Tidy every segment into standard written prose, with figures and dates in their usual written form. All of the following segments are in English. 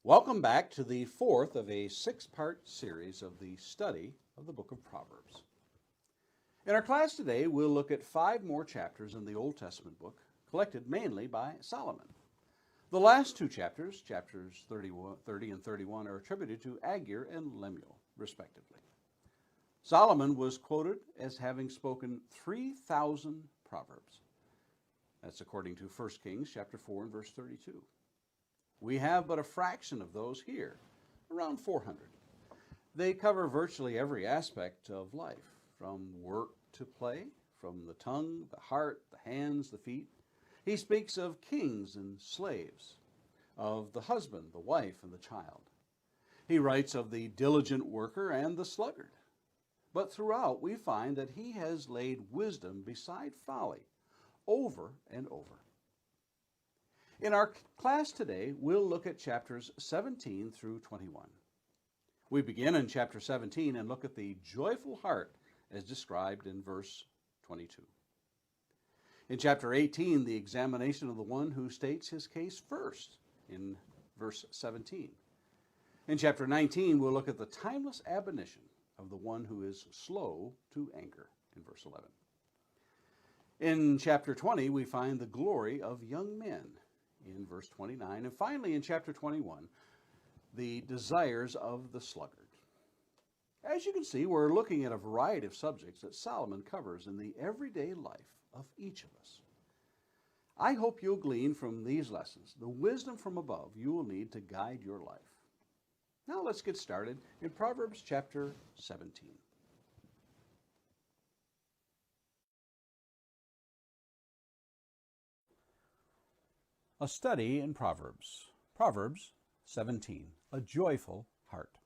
Welcome back to the fourth of a six-part series of the study of the book of Proverbs. In our class today, we'll look at 5 more chapters in the Old Testament book, collected mainly by Solomon. The last 2 chapters, chapters 30 and 31, are attributed to Agur and Lemuel, respectively. Solomon was quoted as having spoken 3,000 proverbs. That's according to 1 Kings chapter 4 and verse 32. We have but a fraction of those here, around 400. They cover virtually every aspect of life, from work to play, from the tongue, the heart, the hands, the feet. He speaks of kings and slaves, of the husband, the wife, and the child. He writes of the diligent worker and the sluggard. But throughout we find that he has laid wisdom beside folly over and over. In our class today, we'll look at chapters 17 through 21. We begin in chapter 17 and look at the joyful heart as described in verse 22. In chapter 18, the examination of the one who states his case first in verse 17. In chapter 19, we'll look at the timeless admonition of the one who is slow to anger in verse 11. In chapter 20, we find the glory of young men in verse 29. And finally, in chapter 21, the desires of the sluggard. As you can see, we're looking at a variety of subjects that Solomon covers in the everyday life of each of us. I hope you'll glean from these lessons the wisdom from above you will need to guide your life. Now let's get started in Proverbs chapter 17. A study in Proverbs. Proverbs 17, a joyful heart.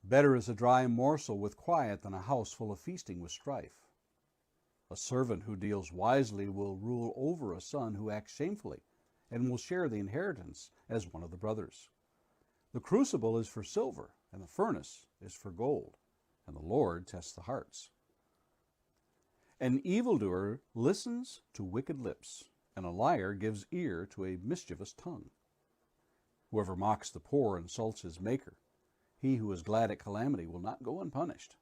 Better is a dry morsel with quiet than a house full of feasting with strife. A servant who deals wisely will rule over a son who acts shamefully, and will share the inheritance as one of the brothers. The crucible is for silver, and the furnace is for gold, and the Lord tests the hearts. An evildoer listens to wicked lips, and a liar gives ear to a mischievous tongue. Whoever mocks the poor insults his maker. He who is glad at calamity will not go unpunished.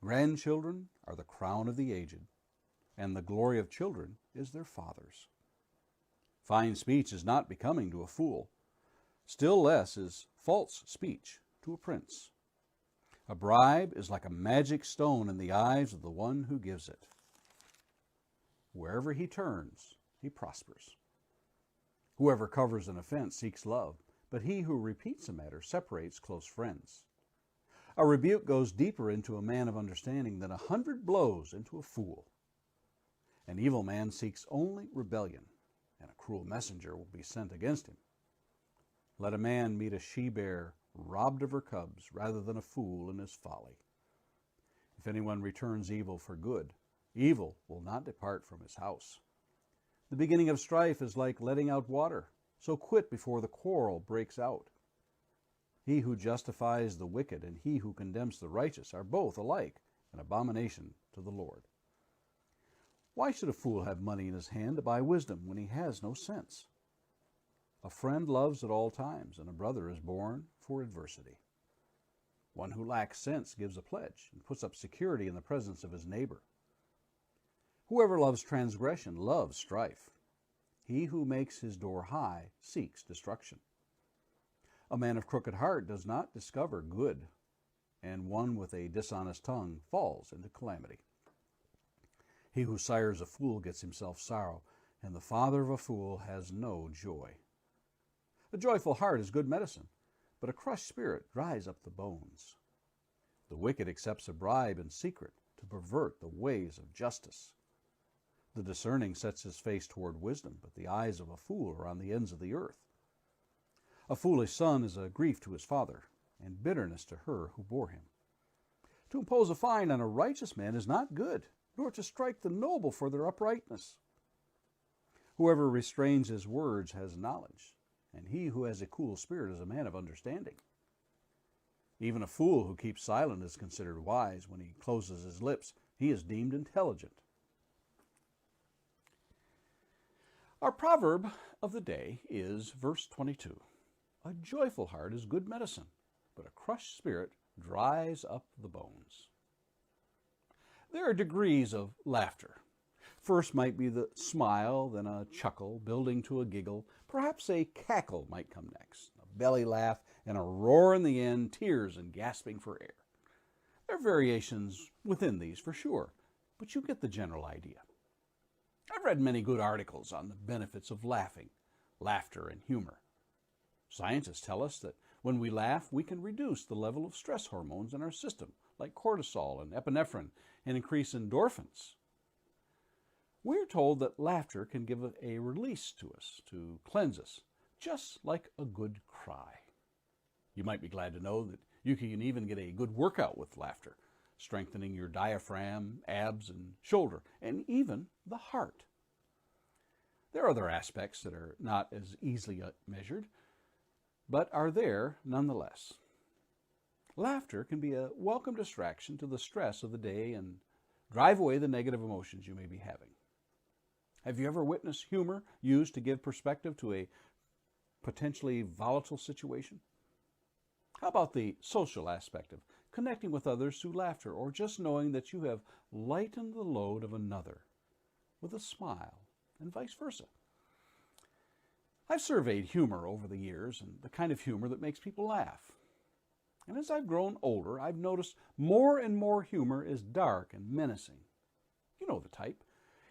Grandchildren are the crown of the aged, and the glory of children is their fathers. Fine speech is not becoming to a fool. Still less is false speech to a prince. A bribe is like a magic stone in the eyes of the one who gives it. Wherever he turns, he prospers. Whoever covers an offense seeks love, but he who repeats a matter separates close friends. A rebuke goes deeper into a man of understanding than 100 blows into a fool. An evil man seeks only rebellion, and a cruel messenger will be sent against him. Let a man meet a she-bear robbed of her cubs rather than a fool in his folly. If anyone returns evil for good, evil will not depart from his house. The beginning of strife is like letting out water, so quit before the quarrel breaks out. He who justifies the wicked and he who condemns the righteous are both alike an abomination to the Lord. Why should a fool have money in his hand to buy wisdom when he has no sense? A friend loves at all times, and a brother is born for adversity. One who lacks sense gives a pledge and puts up security in the presence of his neighbor. Whoever loves transgression loves strife. He who makes his door high seeks destruction. A man of crooked heart does not discover good, and one with a dishonest tongue falls into calamity. He who sires a fool gets himself sorrow, and the father of a fool has no joy. A joyful heart is good medicine, but a crushed spirit dries up the bones. The wicked accepts a bribe in secret to pervert the ways of justice. The discerning sets his face toward wisdom, but the eyes of a fool are on the ends of the earth. A foolish son is a grief to his father, and bitterness to her who bore him. To impose a fine on a righteous man is not good, nor to strike the noble for their uprightness. Whoever restrains his words has knowledge, and he who has a cool spirit is a man of understanding. Even a fool who keeps silent is considered wise. When he closes his lips, he is deemed intelligent. Our proverb of the day is verse 22. A joyful heart is good medicine, but a crushed spirit dries up the bones. There are degrees of laughter. First might be the smile, then a chuckle, building to a giggle. Perhaps a cackle might come next, a belly laugh, and a roar in the end, tears and gasping for air. There are variations within these for sure, but you get the general idea. I've read many good articles on the benefits of laughter and humor. Scientists tell us that when we laugh, we can reduce the level of stress hormones in our system, like cortisol and epinephrine, and increase endorphins. We're told that laughter can give a release to us, to cleanse us, just like a good cry. You might be glad to know that you can even get a good workout with laughter, strengthening your diaphragm, abs, and shoulder, and even the heart. There are other aspects that are not as easily measured, but are there nonetheless. Laughter can be a welcome distraction to the stress of the day and drive away the negative emotions you may be having. Have you ever witnessed humor used to give perspective to a potentially volatile situation? How about the social aspect of connecting with others through laughter, or just knowing that you have lightened the load of another with a smile, and vice versa? I've surveyed humor over the years, and the kind of humor that makes people laugh. And as I've grown older, I've noticed more and more humor is dark and menacing. You know the type.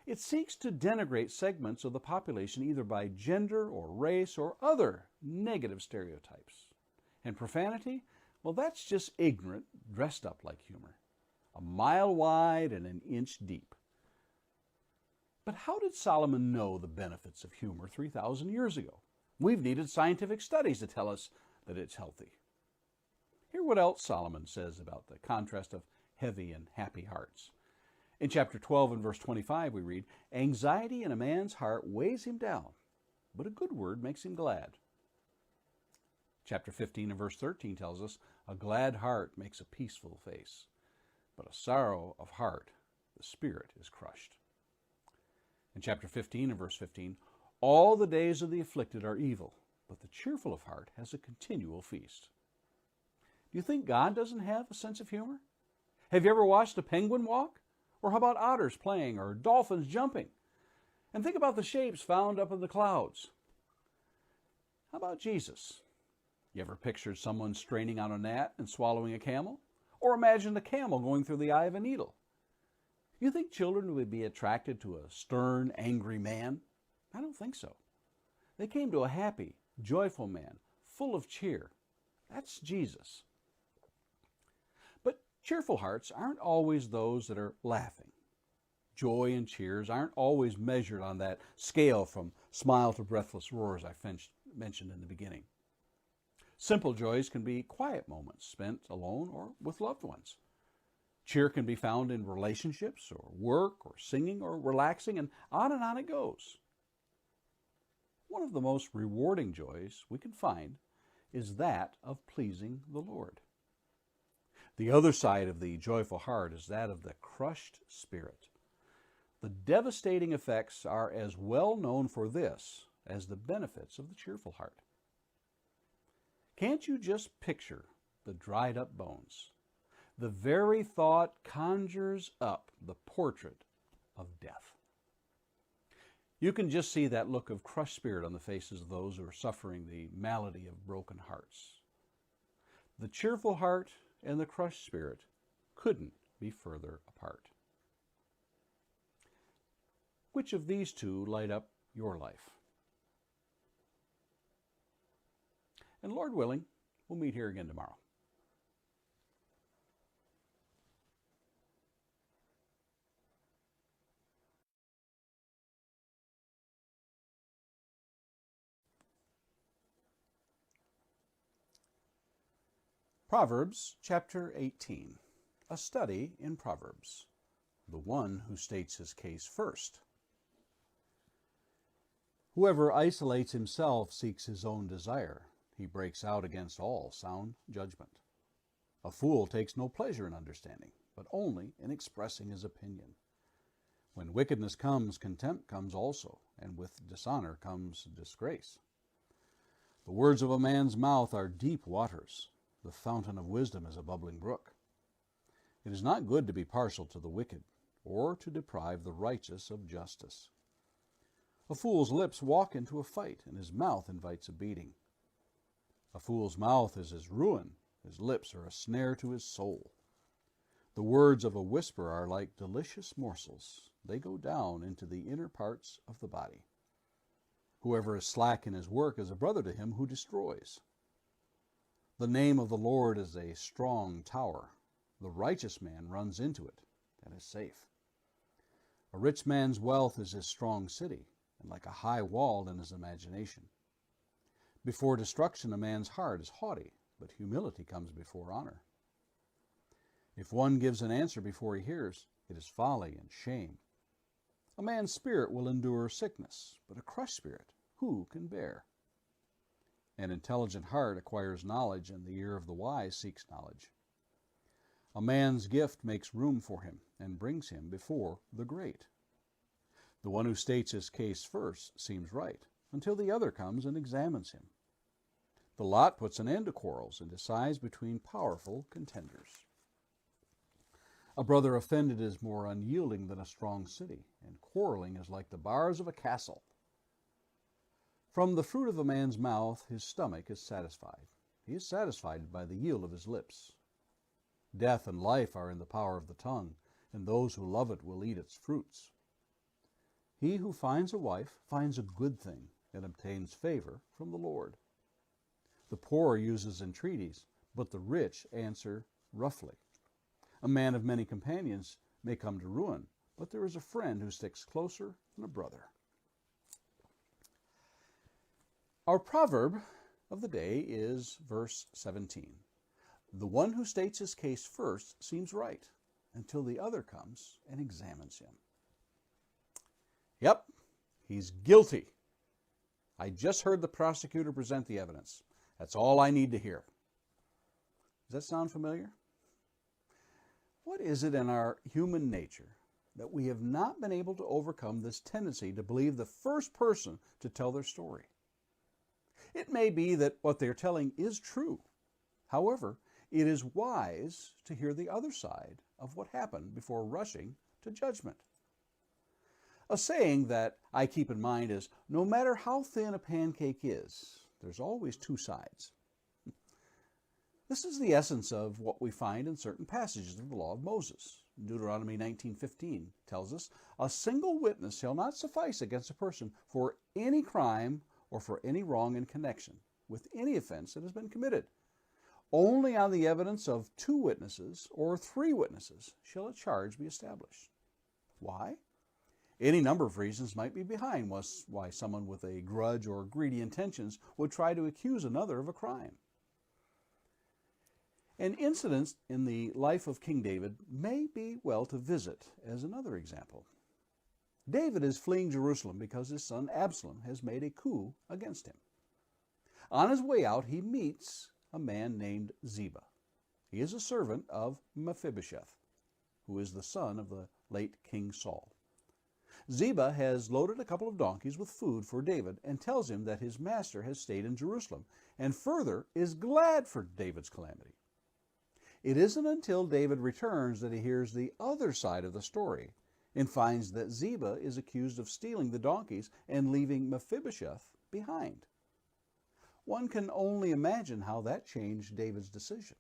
It seeks to denigrate segments of the population either by gender or race or other negative stereotypes. And profanity? Well, that's just ignorant, dressed up like humor. A mile wide and an inch deep. But how did Solomon know the benefits of humor 3,000 years ago? We've needed scientific studies to tell us that it's healthy. Hear what else Solomon says about the contrast of heavy and happy hearts. In chapter 12 and verse 25 we read, "Anxiety in a man's heart weighs him down, but a good word makes him glad." Chapter 15 and verse 13 tells us, "A glad heart makes a peaceful face, but a sorrow of heart, the spirit is crushed." In chapter 15 and verse 15, "All the days of the afflicted are evil, but the cheerful of heart has a continual feast." Do you think God doesn't have a sense of humor? Have you ever watched a penguin walk? Or how about otters playing or dolphins jumping? And think about the shapes found up in the clouds. How about Jesus? You ever pictured someone straining on a gnat and swallowing a camel? Or imagined a camel going through the eye of a needle? You think children would be attracted to a stern, angry man? I don't think so. They came to a happy, joyful man, full of cheer. That's Jesus. But cheerful hearts aren't always those that are laughing. Joy and cheers aren't always measured on that scale from smile to breathless roar, as I mentioned in the beginning. Simple joys can be quiet moments spent alone or with loved ones. Cheer can be found in relationships or work or singing or relaxing, and on it goes. One of the most rewarding joys we can find is that of pleasing the Lord. The other side of the joyful heart is that of the crushed spirit. The devastating effects are as well known for this as the benefits of the cheerful heart. Can't you just picture the dried up bones? The very thought conjures up the portrait of death. You can just see that look of crushed spirit on the faces of those who are suffering the malady of broken hearts. The cheerful heart and the crushed spirit couldn't be further apart. Which of these two light up your life? And Lord willing, we'll meet here again tomorrow. Proverbs chapter 18, a study in Proverbs, the one who states his case first. Whoever isolates himself seeks his own desire. He breaks out against all sound judgment. A fool takes no pleasure in understanding, but only in expressing his opinion. When wickedness comes, contempt comes also, and with dishonor comes disgrace. The words of a man's mouth are deep waters. The fountain of wisdom is a bubbling brook. It is not good to be partial to the wicked, or to deprive the righteous of justice. A fool's lips walk into a fight, and his mouth invites a beating. A fool's mouth is his ruin. His lips are a snare to his soul. The words of a whisper are like delicious morsels. They go down into the inner parts of the body. Whoever is slack in his work is a brother to him who destroys. The name of the Lord is a strong tower. The righteous man runs into it and is safe. A rich man's wealth is his strong city, and like a high wall in his imagination. Before destruction a man's heart is haughty, but humility comes before honor. If one gives an answer before he hears, it is folly and shame. A man's spirit will endure sickness, but a crushed spirit who can bear? An intelligent heart acquires knowledge, and the ear of the wise seeks knowledge. A man's gift makes room for him and brings him before the great. The one who states his case first seems right, until the other comes and examines him. The lot puts an end to quarrels and decides between powerful contenders. A brother offended is more unyielding than a strong city, and quarreling is like the bars of a castle. From the fruit of a man's mouth his stomach is satisfied. He is satisfied by the yield of his lips. Death and life are in the power of the tongue, and those who love it will eat its fruits. He who finds a wife finds a good thing and obtains favor from the Lord. The poor uses entreaties, but the rich answer roughly. A man of many companions may come to ruin, but there is a friend who sticks closer than a brother. Our proverb of the day is verse 17. The one who states his case first seems right, until the other comes and examines him. Yep, he's guilty. I just heard the prosecutor present the evidence. That's all I need to hear. Does that sound familiar? What is it in our human nature that we have not been able to overcome this tendency to believe the first person to tell their story? It may be that what they're telling is true. However, it is wise to hear the other side of what happened before rushing to judgment. A saying that I keep in mind is, no matter how thin a pancake is, there's always two sides. This is the essence of what we find in certain passages of the law of Moses. Deuteronomy 19:15 tells us, a single witness shall not suffice against a person for any crime or for any wrong in connection with any offense that has been committed. Only on the evidence of 2 witnesses or 3 witnesses shall a charge be established. Why? Any number of reasons might be behind why someone with a grudge or greedy intentions would try to accuse another of a crime. An incident in the life of King David may be well to visit as another example. David is fleeing Jerusalem because his son Absalom has made a coup against him. On his way out, he meets a man named Ziba. He is a servant of Mephibosheth, who is the son of the late King Saul. Ziba has loaded a couple of donkeys with food for David and tells him that his master has stayed in Jerusalem, and further is glad for David's calamity. It isn't until David returns that he hears the other side of the story and finds that Ziba is accused of stealing the donkeys and leaving Mephibosheth behind. One can only imagine how that changed David's decision.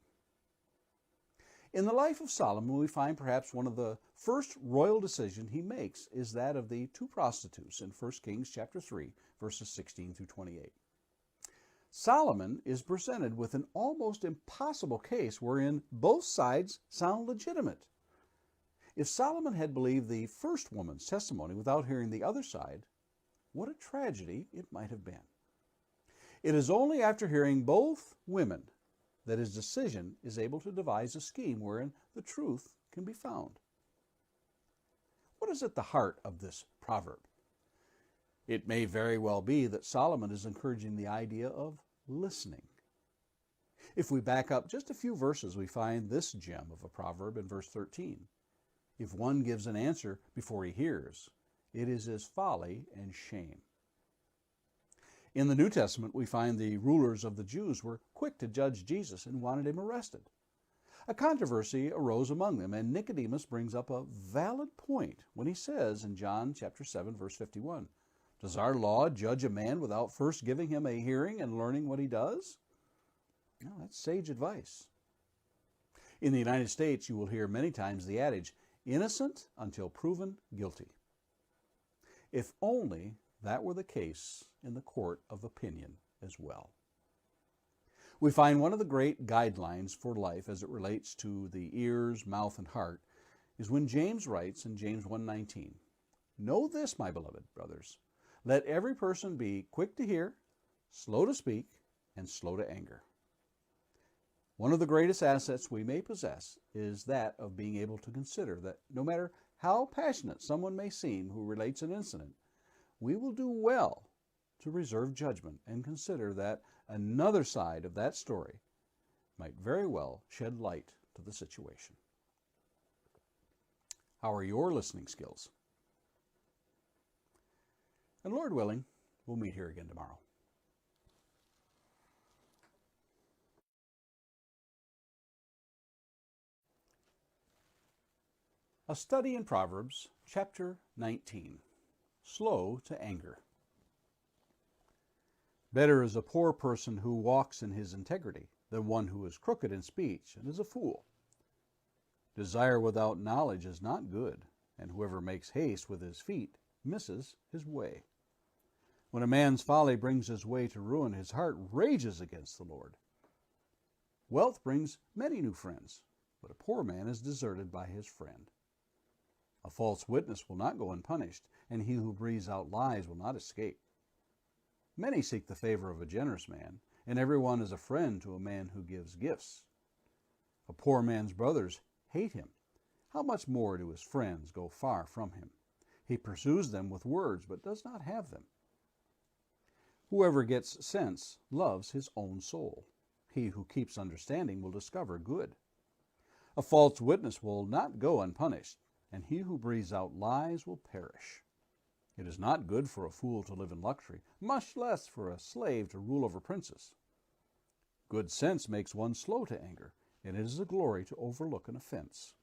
In the life of Solomon, we find perhaps one of the first royal decisions he makes is that of the 2 prostitutes in 1 Kings chapter 3, verses 16 through 28. Solomon is presented with an almost impossible case wherein both sides sound legitimate. If Solomon had believed the first woman's testimony without hearing the other side, what a tragedy it might have been. It is only after hearing both women that his decision is able to devise a scheme wherein the truth can be found. What is at the heart of this proverb? It may very well be that Solomon is encouraging the idea of listening. If we back up just a few verses, we find this gem of a proverb in verse 13. If one gives an answer before he hears, it is his folly and shame. In the New Testament, we find the rulers of the Jews were quick to judge Jesus and wanted him arrested. A controversy arose among them, and Nicodemus brings up a valid point when he says in John chapter 7, verse 51, "Does our law judge a man without first giving him a hearing and learning what he does?" Well, that's sage advice. In the United States, you will hear many times the adage, "Innocent until proven guilty." If only that were the case in the court of opinion as well. We find one of the great guidelines for life as it relates to the ears, mouth, and heart is when James writes in James 1:19, "Know this, my beloved brothers, let every person be quick to hear, slow to speak, and slow to anger." One of the greatest assets we may possess is that of being able to consider that no matter how passionate someone may seem who relates an incident, we will do well to reserve judgment and consider that another side of that story might very well shed light to the situation. How are your listening skills? And Lord willing, we'll meet here again tomorrow. A study in Proverbs, chapter 19, Slow to Anger. Better is a poor person who walks in his integrity than one who is crooked in speech and is a fool. Desire without knowledge is not good, and whoever makes haste with his feet misses his way. When a man's folly brings his way to ruin, his heart rages against the Lord. Wealth brings many new friends, but a poor man is deserted by his friend. A false witness will not go unpunished, and he who breathes out lies will not escape. Many seek the favor of a generous man, and everyone is a friend to a man who gives gifts. A poor man's brothers hate him. How much more do his friends go far from him? He pursues them with words, but does not have them. Whoever gets sense loves his own soul. He who keeps understanding will discover good. A false witness will not go unpunished, and he who breathes out lies will perish. It is not good for a fool to live in luxury, much less for a slave to rule over princes. Good sense makes one slow to anger, and it is a glory to overlook an offense.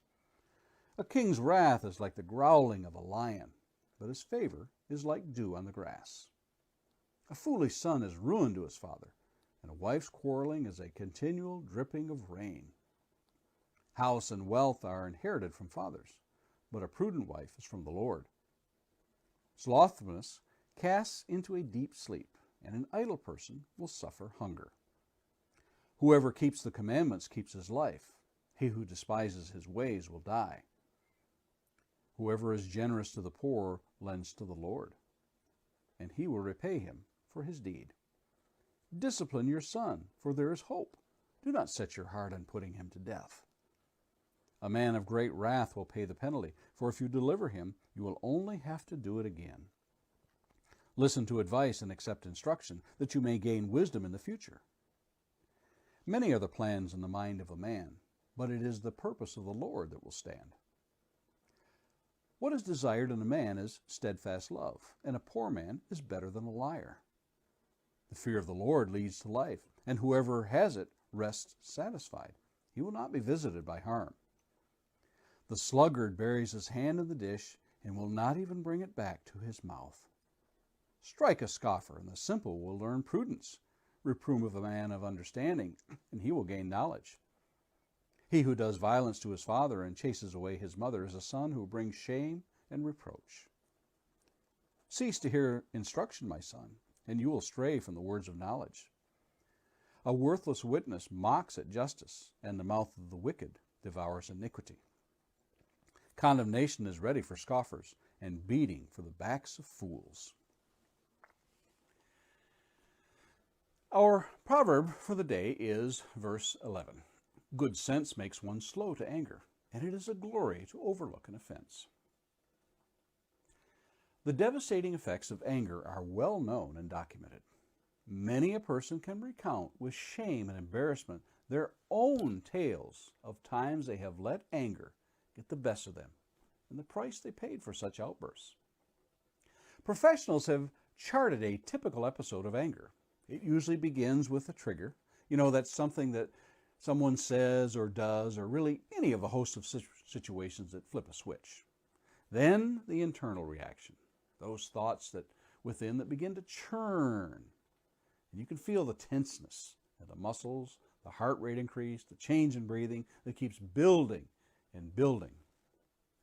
A king's wrath is like the growling of a lion, but his favor is like dew on the grass. A foolish son is ruin to his father, and a wife's quarreling is a continual dripping of rain. House and wealth are inherited from fathers, but a prudent wife is from the Lord. Slothfulness casts into a deep sleep, and an idle person will suffer hunger. Whoever keeps the commandments keeps his life. He who despises his ways will die. Whoever is generous to the poor lends to the Lord, and he will repay him for his deed. Discipline your son, for there is hope. Do not set your heart on putting him to death. A man of great wrath will pay the penalty, for if you deliver him, you will only have to do it again. Listen to advice and accept instruction, that you may gain wisdom in the future. Many are the plans in the mind of a man, but it is the purpose of the Lord that will stand. What is desired in a man is steadfast love, and a poor man is better than a liar. The fear of the Lord leads to life, and whoever has it rests satisfied. He will not be visited by harm. The sluggard buries his hand in the dish and will not even bring it back to his mouth. Strike a scoffer, and the simple will learn prudence. Reprove a man of understanding, and he will gain knowledge. He who does violence to his father and chases away his mother is a son who brings shame and reproach. Cease to hear instruction, my son, and you will stray from the words of knowledge. A worthless witness mocks at justice, and the mouth of the wicked devours iniquity. Condemnation is ready for scoffers, and beating for the backs of fools. Our proverb for the day is verse 11. Good sense makes one slow to anger, and it is a glory to overlook an offense. The devastating effects of anger are well known and documented. Many a person can recount with shame and embarrassment their own tales of times they have let anger get the best of them and the price they paid for such outbursts. Professionals have charted a typical episode of anger. It usually begins with a trigger. That's something that someone says or does, or really any of a host of situations that flip a switch. Then the internal reaction, those thoughts that within that begin to churn. And you can feel the tenseness in the muscles, the heart rate increase, the change in breathing that keeps building and building.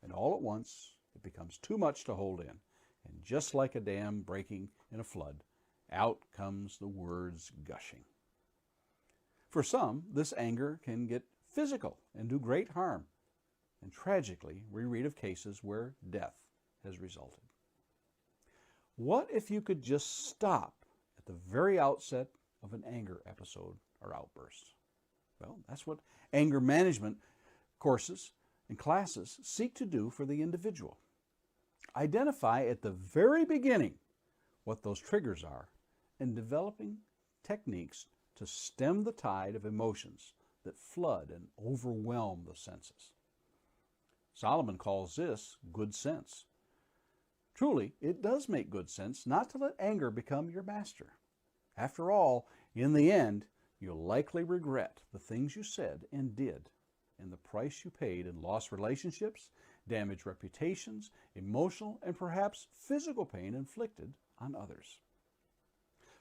And all at once, it becomes too much to hold in. And just like a dam breaking in a flood, out comes the words gushing. For some, this anger can get physical and do great harm. And tragically, we read of cases where death has resulted. What if you could just stop at the very outset of an anger episode or outburst? Well, that's what anger management courses and classes seek to do for the individual. Identify at the very beginning what those triggers are and developing techniques to stem the tide of emotions that flood and overwhelm the senses. Solomon calls this good sense. Truly, it does make good sense not to let anger become your master. After all, in the end, you'll likely regret the things you said and did, and the price you paid in lost relationships, damaged reputations, emotional and perhaps physical pain inflicted on others.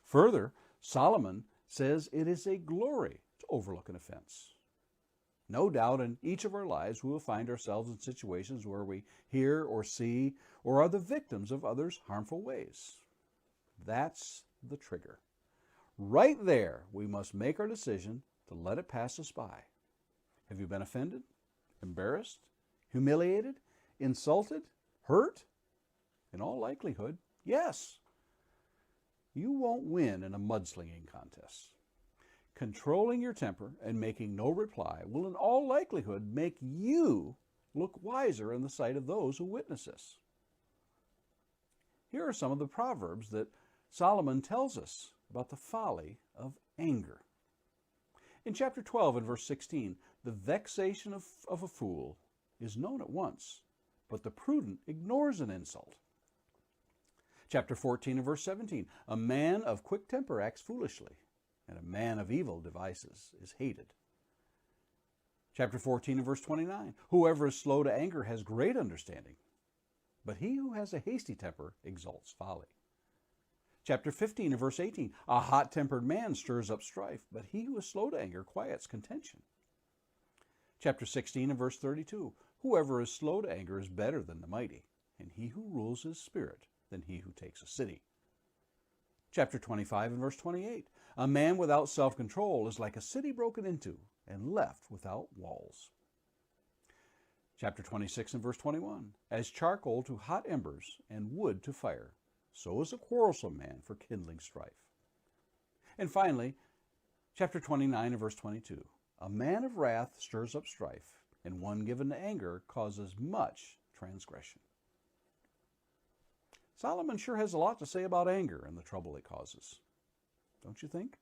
Further, Solomon says it is a glory to overlook an offense. No doubt in each of our lives we will find ourselves in situations where we hear or see or are the victims of others' harmful ways. That's the trigger. Right there, we must make our decision to let it pass us by. Have you been offended, embarrassed, humiliated, insulted, hurt? In all likelihood, yes. You won't win in a mudslinging contest. Controlling your temper and making no reply will in all likelihood make you look wiser in the sight of those who witness this. Here are some of the Proverbs that Solomon tells us about the folly of anger. In chapter 12 and verse 16, the vexation of a fool is known at once, but the prudent ignores an insult. Chapter 14 and verse 17, a man of quick temper acts foolishly, and a man of evil devices is hated. Chapter 14 and verse 29, whoever is slow to anger has great understanding, but he who has a hasty temper exalts folly. Chapter 15 and verse 18, a hot-tempered man stirs up strife, but he who is slow to anger quiets contention. Chapter 16 and verse 32, whoever is slow to anger is better than the mighty, and he who rules his spirit than he who takes a city. Chapter 25 and verse 28, a man without self-control is like a city broken into and left without walls. Chapter 26 and verse 21, as charcoal to hot embers and wood to fire, so is a quarrelsome man for kindling strife. And finally, chapter 29 and verse 22, a man of wrath stirs up strife, and one given to anger causes much transgression. Solomon sure has a lot to say about anger and the trouble it causes. Don't you think?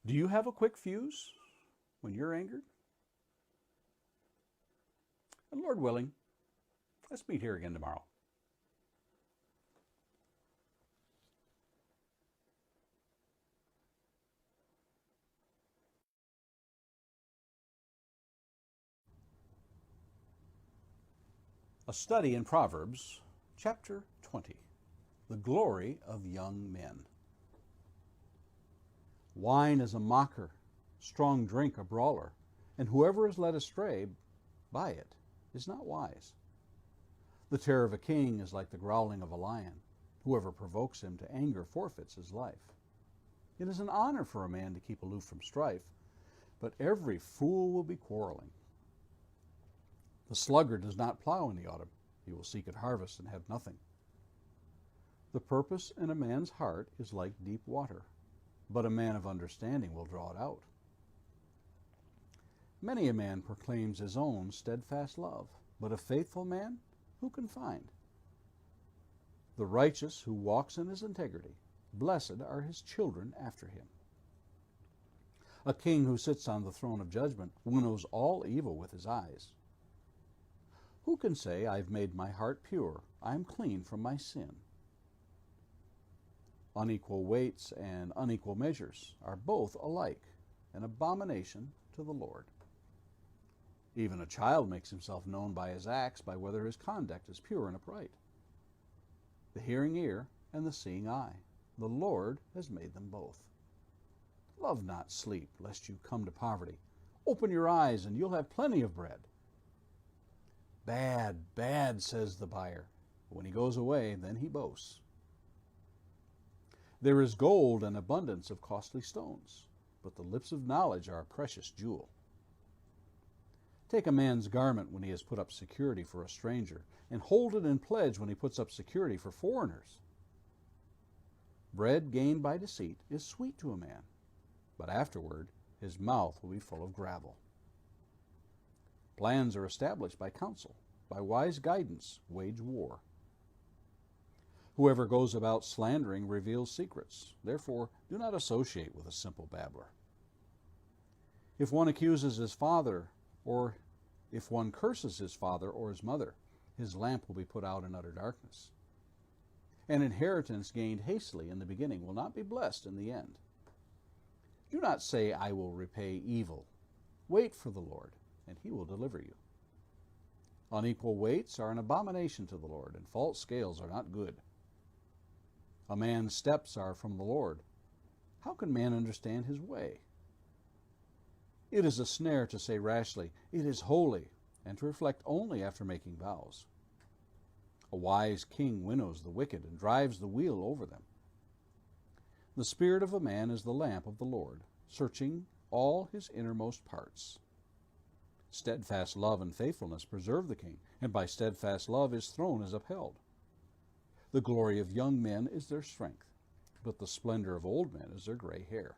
Do you have a quick fuse when you're angered? And Lord willing, let's meet here again tomorrow. A study in Proverbs, chapter 20, the glory of young men. Wine is a mocker, strong drink a brawler, and whoever is led astray by it is not wise. The terror of a king is like the growling of a lion. Whoever provokes him to anger forfeits his life. It is an honor for a man to keep aloof from strife, but every fool will be quarreling. The sluggard does not plow in the autumn. He will seek at harvest and have nothing. The purpose in a man's heart is like deep water, but a man of understanding will draw it out. Many a man proclaims his own steadfast love, but a faithful man who can find? The righteous who walks in his integrity, blessed are his children after him. A king who sits on the throne of judgment winnows all evil with his eyes, Who can say, I've made my heart pure, I am clean from my sin? Unequal weights and unequal measures are both alike, an abomination to the Lord. Even a child makes himself known by his acts, by whether his conduct is pure and upright. The hearing ear and the seeing eye, the Lord has made them both. Love not sleep, lest you come to poverty. Open your eyes, and you'll have plenty of bread. Bad, bad, says the buyer. When he goes away, then he boasts. There is gold and abundance of costly stones, but the lips of knowledge are a precious jewel. Take a man's garment when he has put up security for a stranger, and hold it in pledge when he puts up security for foreigners. Bread gained by deceit is sweet to a man, but afterward his mouth will be full of gravel. Plans are established by counsel. By wise guidance, wage war. Whoever goes about slandering reveals secrets. Therefore, do not associate with a simple babbler. If one accuses his father, or if one curses his father or his mother, his lamp will be put out in utter darkness. An inheritance gained hastily in the beginning will not be blessed in the end. Do not say, I will repay evil. Wait for the Lord, and he will deliver you. Unequal weights are an abomination to the Lord, and false scales are not good. A man's steps are from the Lord. How can man understand his way? It is a snare to say rashly, it is holy, and to reflect only after making vows. A wise king winnows the wicked and drives the wheel over them. The spirit of a man is the lamp of the Lord, searching all his innermost parts. Steadfast love and faithfulness preserve the king, and by steadfast love his throne is upheld. The glory of young men is their strength, but the splendor of old men is their gray hair.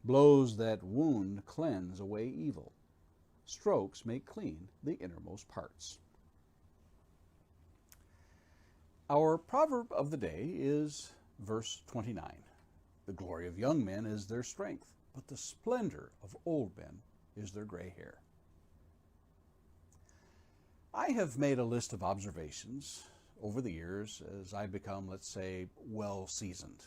Blows that wound cleanse away evil. Strokes make clean the innermost parts. Our proverb of the day is verse 29. The glory of young men is their strength, but the splendor of old men is their gray hair. I have made a list of observations over the years as I've become, let's say, well seasoned.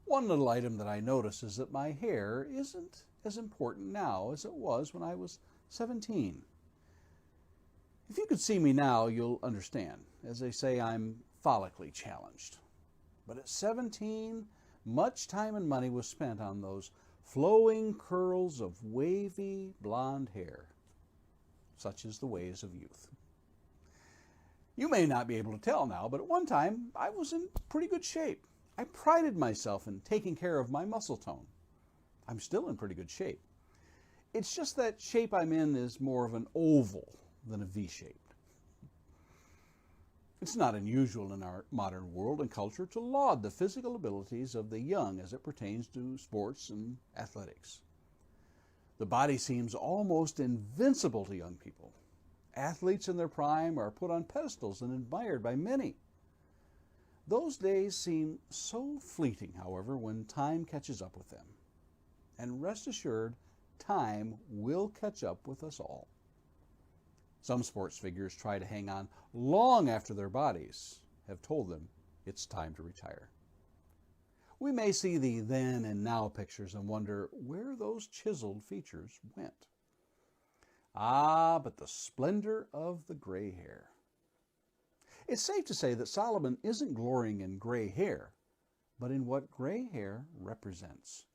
One little item that I notice is that my hair isn't as important now as it was when I was 17. If you could see me now, you'll understand. As they say, I'm follically challenged. But at 17, much time and money was spent on those flowing curls of wavy blonde hair. Such is the ways of youth. You may not be able to tell now, but at one time I was in pretty good shape. I prided myself in taking care of my muscle tone. I'm still in pretty good shape. It's just that shape I'm in is more of an oval than a V-shape. It's not unusual in our modern world and culture to laud the physical abilities of the young as it pertains to sports and athletics. The body seems almost invincible to young people. Athletes in their prime are put on pedestals and admired by many. Those days seem so fleeting, however, when time catches up with them. And rest assured, time will catch up with us all. Some sports figures try to hang on long after their bodies have told them it's time to retire. We may see the then and now pictures and wonder where those chiseled features went. Ah, but the splendor of the gray hair. It's safe to say that Solomon isn't glorying in gray hair, but in what gray hair represents.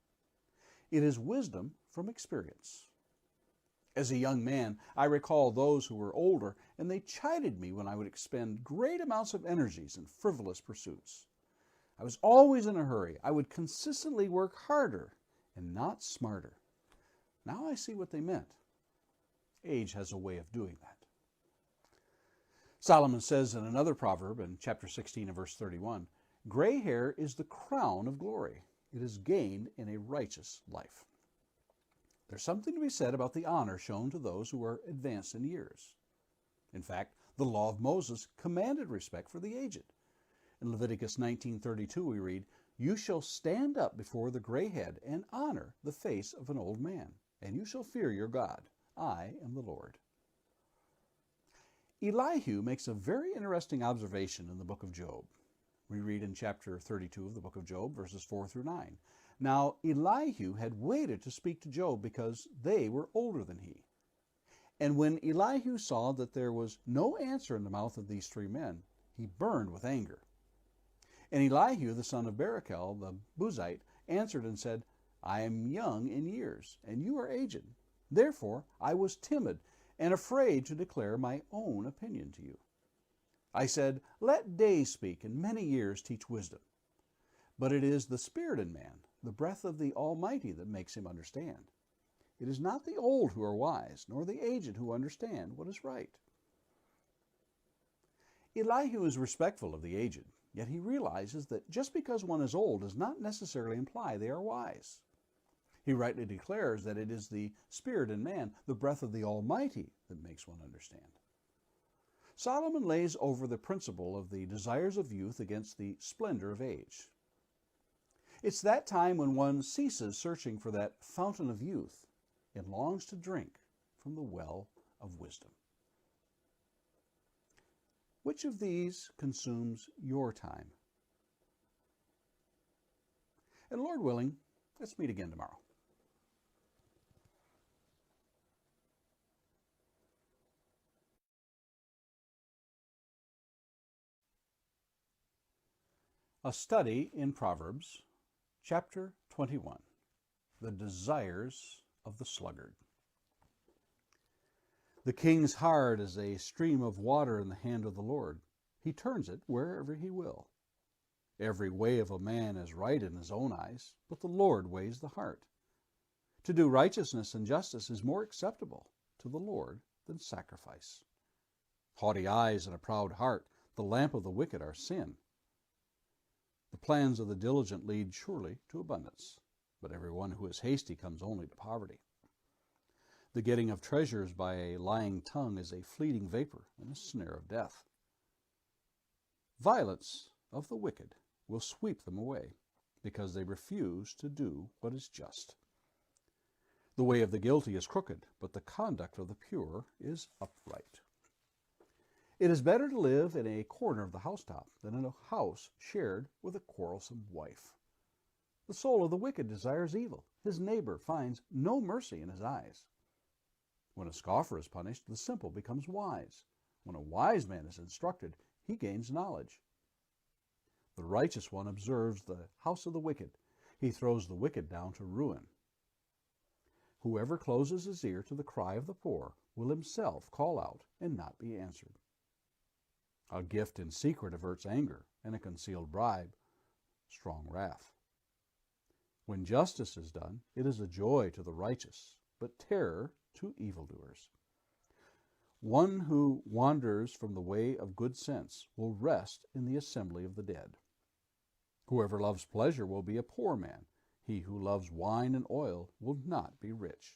It is wisdom from experience. As a young man, I recall those who were older, and they chided me when I would expend great amounts of energies in frivolous pursuits. I was always in a hurry. I would consistently work harder and not smarter. Now I see what they meant. Age has a way of doing that. Solomon says in another proverb, in chapter 16 and verse 31, gray hair is the crown of glory. It is gained in a righteous life. There's something to be said about the honor shown to those who are advanced in years. In fact, the law of Moses commanded respect for the aged. In Leviticus 19:32 we read, "You shall stand up before the gray head and honor the face of an old man, and you shall fear your God. I am the Lord." Elihu makes a very interesting observation in the book of Job. We read in chapter 32 of the book of Job, verses 4 through 9. Now Elihu had waited to speak to Job because they were older than he. And when Elihu saw that there was no answer in the mouth of these three men, he burned with anger. And Elihu, the son of Barachel, the Buzite, answered and said, I am young in years, and you are aged. Therefore I was timid and afraid to declare my own opinion to you. I said, let days speak, and many years teach wisdom. But it is the spirit in man, the breath of the Almighty, that makes him understand. It is not the old who are wise, nor the aged who understand what is right. Elihu is respectful of the aged, yet he realizes that just because one is old does not necessarily imply they are wise. He rightly declares that it is the spirit in man, the breath of the Almighty, that makes one understand. Solomon lays over the principle of the desires of youth against the splendor of age. It's that time when one ceases searching for that fountain of youth and longs to drink from the well of wisdom. Which of these consumes your time? And Lord willing, let's meet again tomorrow. A study in Proverbs, chapter 21, the desires of the sluggard. The king's heart is a stream of water in the hand of the Lord. He turns it wherever he will. Every way of a man is right in his own eyes, but the Lord weighs the heart. To do righteousness and justice is more acceptable to the Lord than sacrifice. Haughty eyes and a proud heart, the lamp of the wicked, are sin. The plans of the diligent lead surely to abundance, but everyone who is hasty comes only to poverty. The getting of treasures by a lying tongue is a fleeting vapor and a snare of death. Violence of the wicked will sweep them away, because they refuse to do what is just. The way of the guilty is crooked, but the conduct of the pure is upright. It is better to live in a corner of the housetop than in a house shared with a quarrelsome wife. The soul of the wicked desires evil. His neighbor finds no mercy in his eyes. When a scoffer is punished, the simple becomes wise. When a wise man is instructed, he gains knowledge. The righteous one observes the house of the wicked. He throws the wicked down to ruin. Whoever closes his ear to the cry of the poor will himself call out and not be answered. A gift in secret averts anger, and a concealed bribe, strong wrath. When justice is done, it is a joy to the righteous, but terror to evildoers. One who wanders from the way of good sense will rest in the assembly of the dead. Whoever loves pleasure will be a poor man. He who loves wine and oil will not be rich.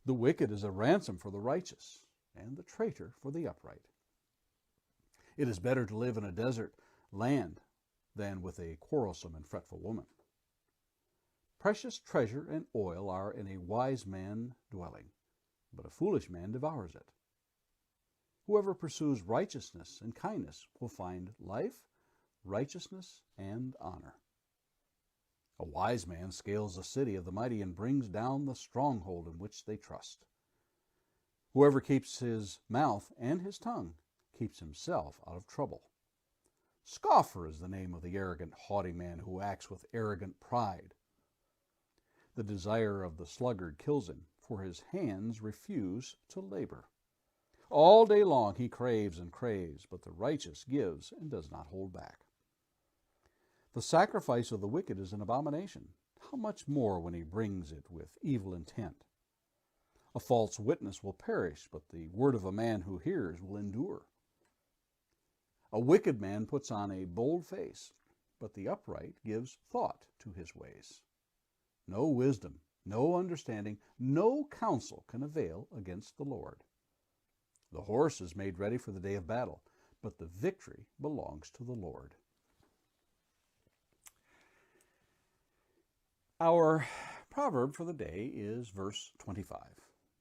The wicked is a ransom for the righteous, and the traitor for the upright. It is better to live in a desert land than with a quarrelsome and fretful woman. Precious treasure and oil are in a wise man's dwelling, but a foolish man devours it. Whoever pursues righteousness and kindness will find life, righteousness, and honor. A wise man scales the city of the mighty and brings down the stronghold in which they trust. Whoever keeps his mouth and his tongue keeps himself out of trouble. Scoffer is the name of the arrogant, haughty man who acts with arrogant pride. The desire of the sluggard kills him, for his hands refuse to labor. All day long he craves and craves, but the righteous gives and does not hold back. The sacrifice of the wicked is an abomination. How much more when he brings it with evil intent? A false witness will perish, but the word of a man who hears will endure. A wicked man puts on a bold face, but the upright gives thought to his ways. No wisdom, no understanding, no counsel can avail against the Lord. The horse is made ready for the day of battle, but the victory belongs to the Lord. Our proverb for the day is verse 25.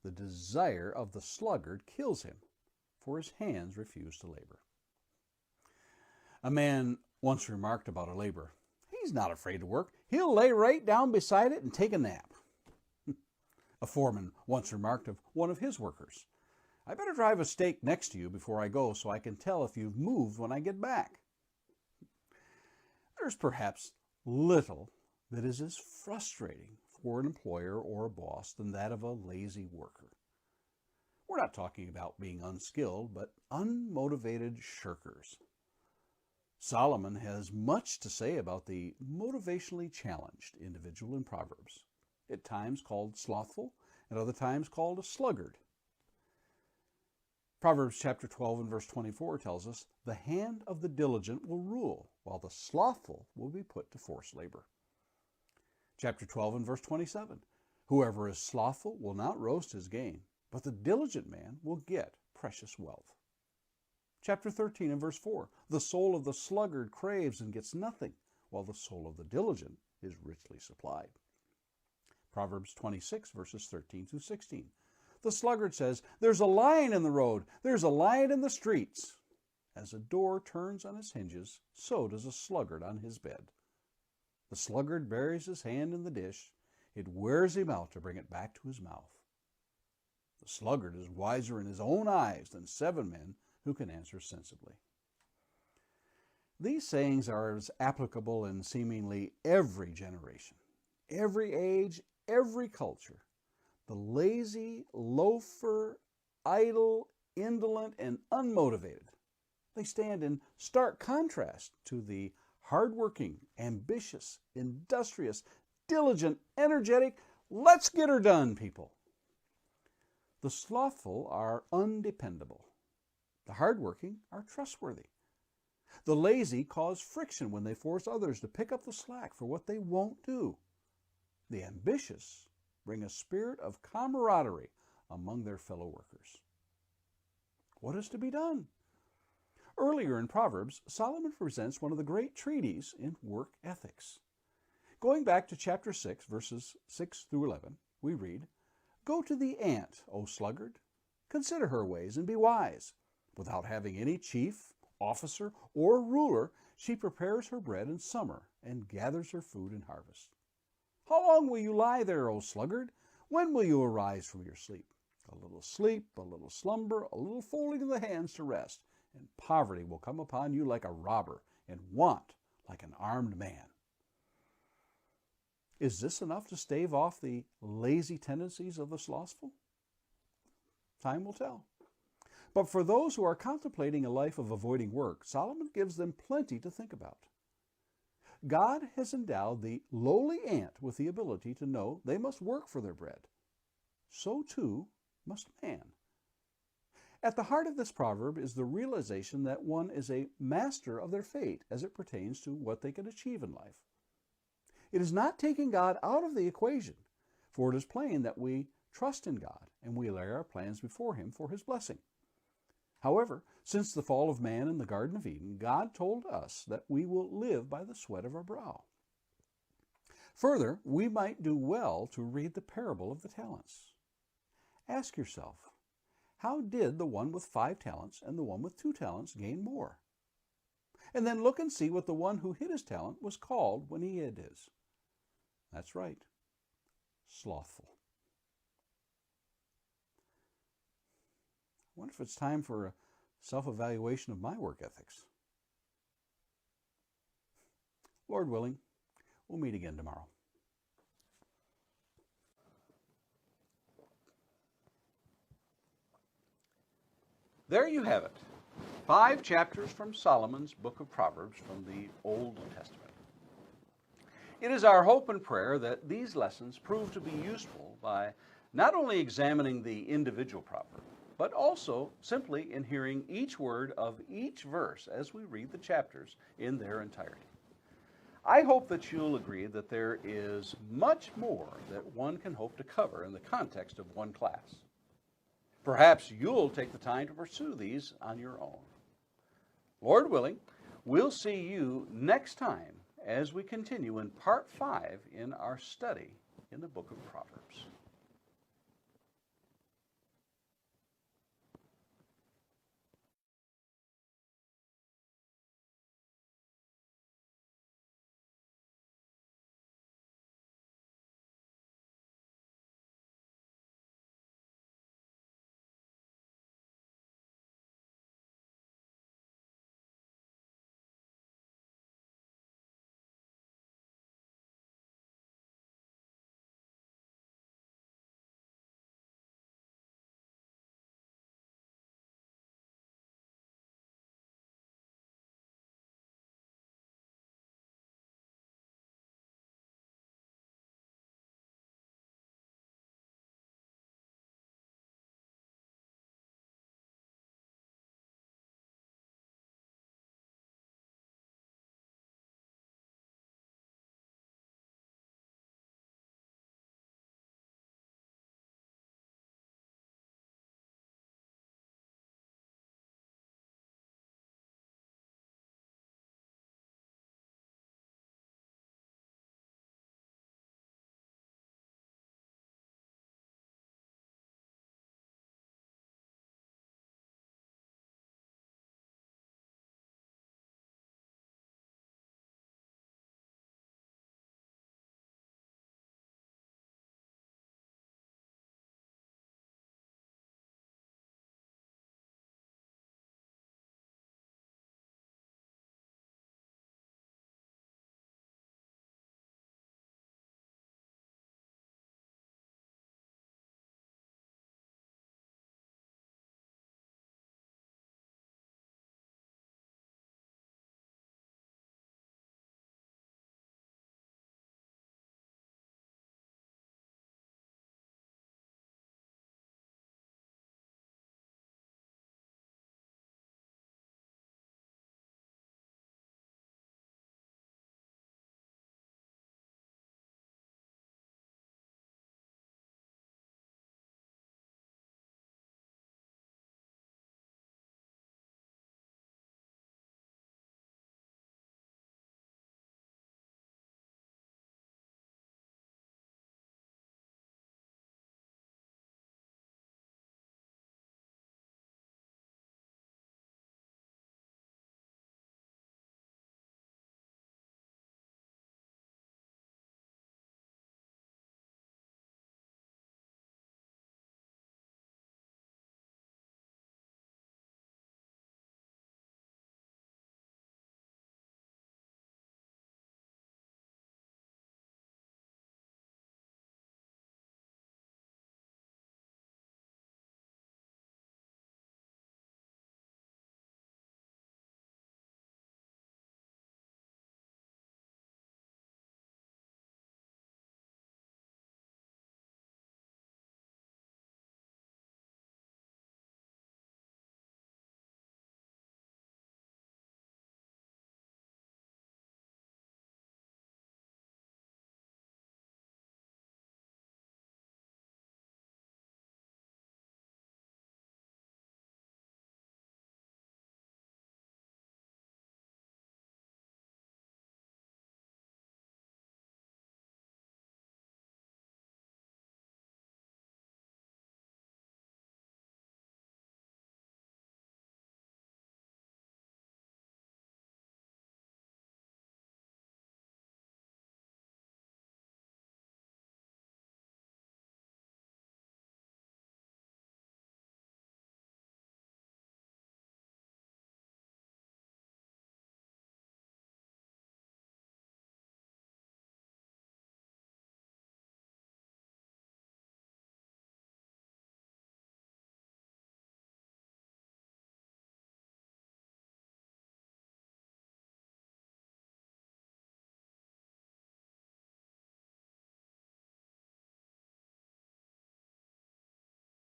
The desire of the sluggard kills him, for his hands refuse to labor. A man once remarked about a laborer, "He's not afraid to work. He'll lay right down beside it and take a nap." A foreman once remarked of one of his workers, "I better drive a stake next to you before I go so I can tell if you've moved when I get back." There's perhaps little that is as frustrating for an employer or a boss than that of a lazy worker. We're not talking about being unskilled, but unmotivated shirkers. Solomon has much to say about the motivationally challenged individual in Proverbs, at times called slothful, at other times called a sluggard. Proverbs chapter 12 and verse 24 tells us, "The hand of the diligent will rule, while the slothful will be put to forced labor." Chapter 12 and verse 27, "Whoever is slothful will not roast his gain, but the diligent man will get precious wealth." Chapter 13 and verse 4, "The soul of the sluggard craves and gets nothing, while the soul of the diligent is richly supplied." Proverbs 26 verses 13 through 16, "The sluggard says, 'There's a lion in the road, there's a lion in the streets.' As a door turns on its hinges, so does a sluggard on his bed. The sluggard buries his hand in the dish, it wears him out to bring it back to his mouth. The sluggard is wiser in his own eyes than 7 men who can answer sensibly." These sayings are as applicable in seemingly every generation, every age, every culture. The lazy, loafer, idle, indolent, and unmotivated, they stand in stark contrast to the hardworking, ambitious, industrious, diligent, energetic, let's get her done people. The slothful are undependable. The hardworking are trustworthy. The lazy cause friction when they force others to pick up the slack for what they won't do. The ambitious bring a spirit of camaraderie among their fellow workers. What is to be done? Earlier in Proverbs, Solomon presents one of the great treatises in work ethics. Going back to chapter 6, verses 6 through 11, we read, "Go to the ant, O sluggard. Consider her ways and be wise. Without having any chief, officer, or ruler, she prepares her bread in summer and gathers her food in harvest. How long will you lie there, O sluggard? When will you arise from your sleep? A little sleep, a little slumber, a little folding of the hands to rest, and poverty will come upon you like a robber, and want like an armed man." Is this enough to stave off the lazy tendencies of the slothful? Time will tell. But for those who are contemplating a life of avoiding work, Solomon gives them plenty to think about. God has endowed the lowly ant with the ability to know they must work for their bread. So too must man. At the heart of this proverb is the realization that one is a master of their fate as it pertains to what they can achieve in life. It is not taking God out of the equation, for it is plain that we trust in God and we lay our plans before Him for His blessing. However, since the fall of man in the Garden of Eden, God told us that we will live by the sweat of our brow. Further, we might do well to read the parable of the talents. Ask yourself, how did the one with 5 talents and the one with 2 talents gain more? And then look and see what the one who hid his talent was called when he hid his. That's right, slothful. I wonder if it's time for a self-evaluation of my work ethics. Lord willing, we'll meet again tomorrow. There you have it. 5 chapters from Solomon's book of Proverbs from the Old Testament. It is our hope and prayer that these lessons prove to be useful by not only examining the individual proverb, but also simply in hearing each word of each verse as we read the chapters in their entirety. I hope that you'll agree that there is much more that one can hope to cover in the context of one class. Perhaps you'll take the time to pursue these on your own. Lord willing, we'll see you next time as we continue in part 5 in our study in the book of Proverbs.